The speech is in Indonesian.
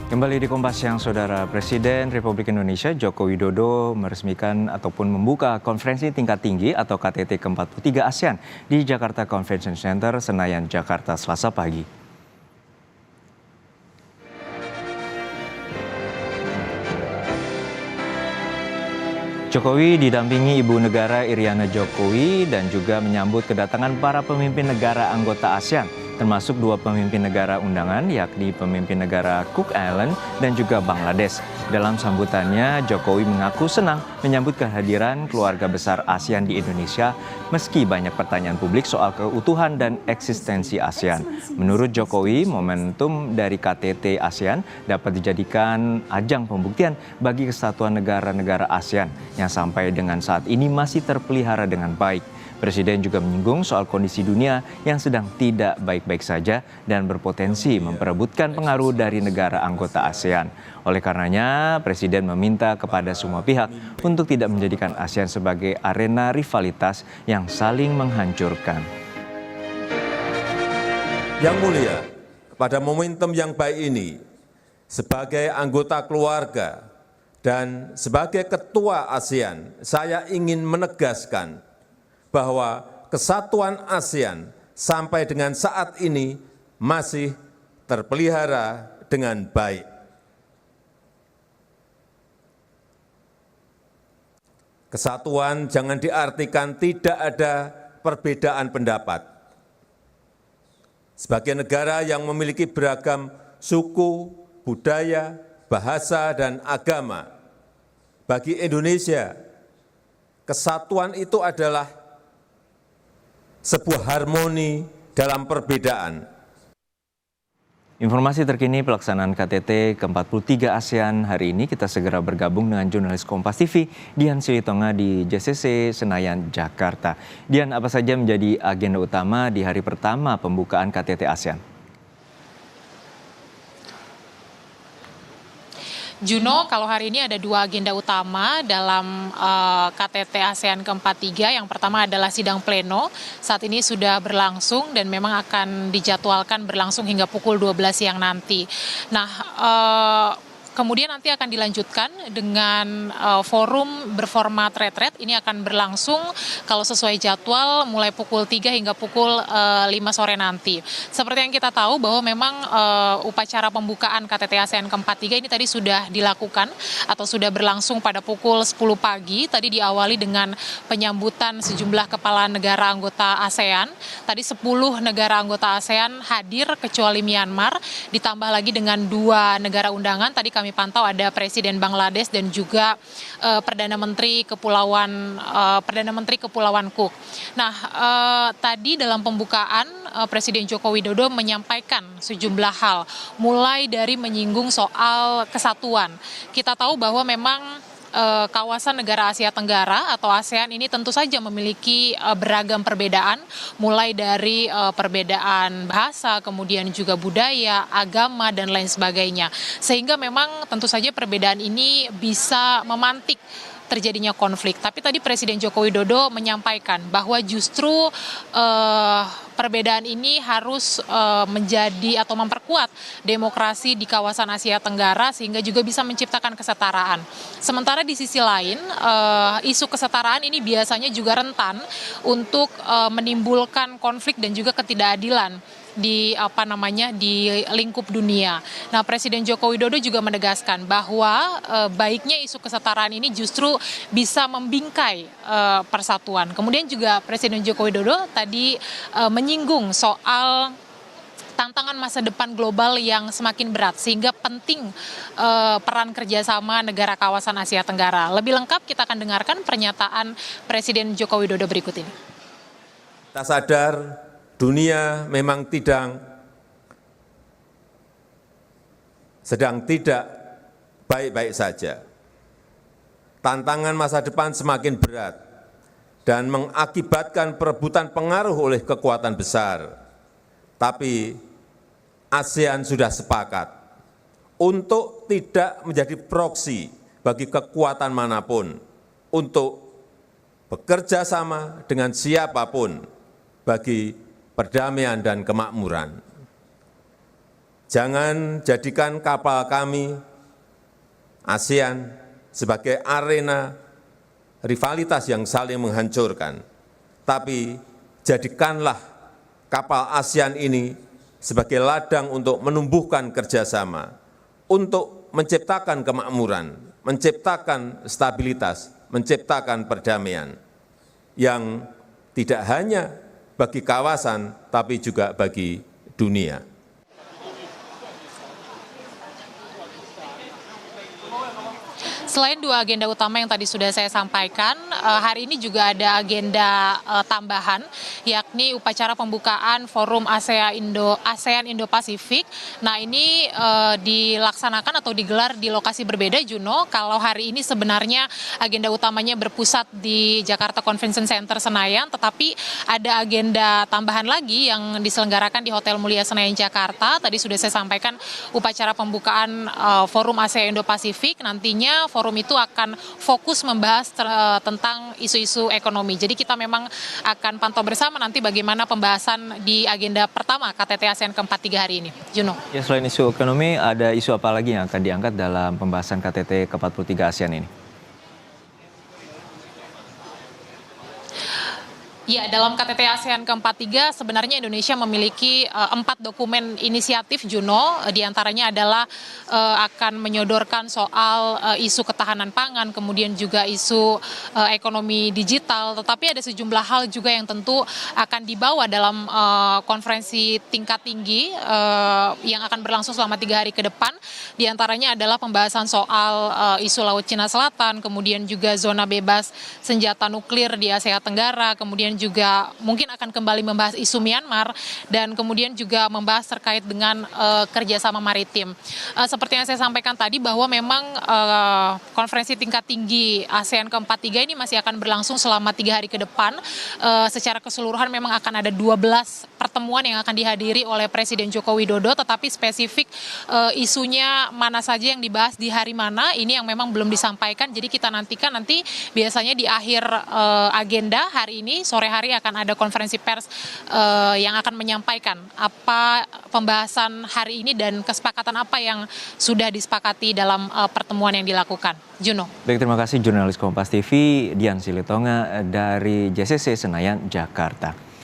Kembali di Kompas Siang, Saudara. Presiden Republik Indonesia Joko Widodo meresmikan ataupun membuka konferensi tingkat tinggi atau KTT ke-43 ASEAN di Jakarta Convention Center, Senayan, Jakarta, Selasa pagi. Jokowi didampingi Ibu Negara Iriana Jokowi dan juga menyambut kedatangan para pemimpin negara anggota ASEAN, termasuk dua pemimpin negara undangan, yakni pemimpin negara Cook Island dan juga Bangladesh. Dalam sambutannya, Jokowi mengaku senang menyambut kehadiran keluarga besar ASEAN di Indonesia, meski banyak pertanyaan publik soal keutuhan dan eksistensi ASEAN. Menurut Jokowi, momentum dari KTT ASEAN dapat dijadikan ajang pembuktian bagi kesatuan negara-negara ASEAN yang sampai dengan saat ini masih terpelihara dengan baik. Presiden juga menyinggung soal kondisi dunia yang sedang tidak baik-baik saja dan berpotensi memperebutkan pengaruh dari negara anggota ASEAN. Oleh karenanya, Presiden meminta kepada semua pihak untuk tidak menjadikan ASEAN sebagai arena rivalitas yang saling menghancurkan. Yang mulia, pada momentum yang baik ini, sebagai anggota keluarga dan sebagai ketua ASEAN, saya ingin menegaskan bahwa kesatuan ASEAN sampai dengan saat ini masih terpelihara dengan baik. Kesatuan jangan diartikan tidak ada perbedaan pendapat. Sebagai negara yang memiliki beragam suku, budaya, bahasa, dan agama, bagi Indonesia, kesatuan itu adalah sebuah harmoni dalam perbedaan. Informasi terkini pelaksanaan KTT ke-43 ASEAN hari ini, kita segera bergabung dengan jurnalis Kompas TV, Dian Silitonga di JCC Senayan, Jakarta. Dian, apa saja menjadi agenda utama di hari pertama pembukaan KTT ASEAN? Juno, kalau hari ini ada dua agenda utama dalam KTT ASEAN ke-43. Yang pertama adalah sidang pleno. Saat ini sudah berlangsung dan memang akan dijadwalkan berlangsung hingga pukul 12 siang nanti. Nah, kemudian nanti akan dilanjutkan dengan forum berformat retret. Ini akan berlangsung kalau sesuai jadwal mulai pukul 3 hingga pukul 5 sore nanti. Seperti yang kita tahu bahwa memang upacara pembukaan KTT ASEAN ke-43 ini tadi sudah dilakukan atau sudah berlangsung pada pukul 10 pagi. Tadi diawali dengan penyambutan sejumlah kepala negara anggota ASEAN. Tadi 10 negara anggota ASEAN hadir kecuali Myanmar, ditambah lagi dengan 2 negara undangan. Tadi kami pantau ada Presiden Bangladesh dan juga Perdana Menteri Kepulauan Cook. Nah, tadi dalam pembukaan Presiden Joko Widodo menyampaikan sejumlah hal, mulai dari menyinggung soal kesatuan. Kita tahu bahwa memang kawasan negara Asia Tenggara atau ASEAN ini tentu saja memiliki beragam perbedaan, mulai dari perbedaan bahasa, kemudian juga budaya, agama, dan lain sebagainya. Sehingga memang tentu saja perbedaan ini bisa memantik terjadinya konflik. Tapi tadi Presiden Joko Widodo menyampaikan bahwa justru perbedaan ini harus menjadi atau memperkuat demokrasi di kawasan Asia Tenggara sehingga juga bisa menciptakan kesetaraan. Sementara di sisi lain, isu kesetaraan ini biasanya juga rentan untuk menimbulkan konflik dan juga ketidakadilan di lingkup dunia. Nah, Presiden Joko Widodo juga menegaskan bahwa baiknya isu kesetaraan ini justru bisa membingkai persatuan. Kemudian juga Presiden Joko Widodo tadi menyinggung soal tantangan masa depan global yang semakin berat, sehingga penting peran kerjasama negara kawasan Asia Tenggara. Lebih lengkap kita akan dengarkan pernyataan Presiden Joko Widodo berikut ini. Kita sadar dunia memang sedang tidak baik-baik saja. Tantangan masa depan semakin berat dan mengakibatkan perebutan pengaruh oleh kekuatan besar. Tapi ASEAN sudah sepakat untuk tidak menjadi proksi bagi kekuatan manapun, untuk bekerja sama dengan siapapun bagi perdamaian dan kemakmuran. Jangan jadikan kapal kami, ASEAN, sebagai arena rivalitas yang saling menghancurkan. Tapi jadikanlah kapal ASEAN ini sebagai ladang untuk menumbuhkan kerjasama, untuk menciptakan kemakmuran, menciptakan stabilitas, menciptakan perdamaian yang tidak hanya bagi kawasan, tapi juga bagi dunia. Selain dua agenda utama yang tadi sudah saya sampaikan, hari ini juga ada agenda tambahan, yakni upacara pembukaan Forum ASEAN Indo-Pasifik. Nah, ini dilaksanakan atau digelar di lokasi berbeda, Juno. Kalau hari ini sebenarnya agenda utamanya berpusat di Jakarta Convention Center Senayan, tetapi ada agenda tambahan lagi yang diselenggarakan di Hotel Mulia Senayan, Jakarta. Tadi sudah saya sampaikan upacara pembukaan Forum ASEAN Indo-Pasifik. Nantinya forum itu akan fokus membahas tentang isu-isu ekonomi. Jadi kita memang akan pantau bersama nanti bagaimana pembahasan di agenda pertama KTT ASEAN ke-43 hari ini. Juno. Ya, selain isu ekonomi, ada isu apa lagi yang akan diangkat dalam pembahasan KTT ke-43 ASEAN ini? Ya, dalam KTT ASEAN ke-43 sebenarnya Indonesia memiliki 4 dokumen inisiatif, Juno. Di antaranya adalah akan menyodorkan soal isu ketahanan pangan, kemudian juga isu ekonomi digital. Tetapi ada sejumlah hal juga yang tentu akan dibawa dalam konferensi tingkat tinggi yang akan berlangsung selama 3 hari ke depan. Di antaranya adalah pembahasan soal isu Laut Cina Selatan, kemudian juga zona bebas senjata nuklir di Asia Tenggara, kemudian juga mungkin akan kembali membahas isu Myanmar, dan kemudian juga membahas terkait dengan kerjasama maritim. Seperti yang saya sampaikan tadi bahwa memang konferensi tingkat tinggi ASEAN ke-43 ini masih akan berlangsung selama 3 hari ke depan. Secara keseluruhan memang akan ada 12 pertemuan yang akan dihadiri oleh Presiden Joko Widodo, tetapi spesifik isunya mana saja yang dibahas di hari mana, ini yang memang belum disampaikan. Jadi kita nantikan nanti biasanya di akhir agenda hari ini, sore hari akan ada konferensi pers yang akan menyampaikan apa pembahasan hari ini dan kesepakatan apa yang sudah disepakati dalam pertemuan yang dilakukan. Juno. Baik, terima kasih jurnalis Kompas TV Dian Silitonga dari JCC Senayan, Jakarta.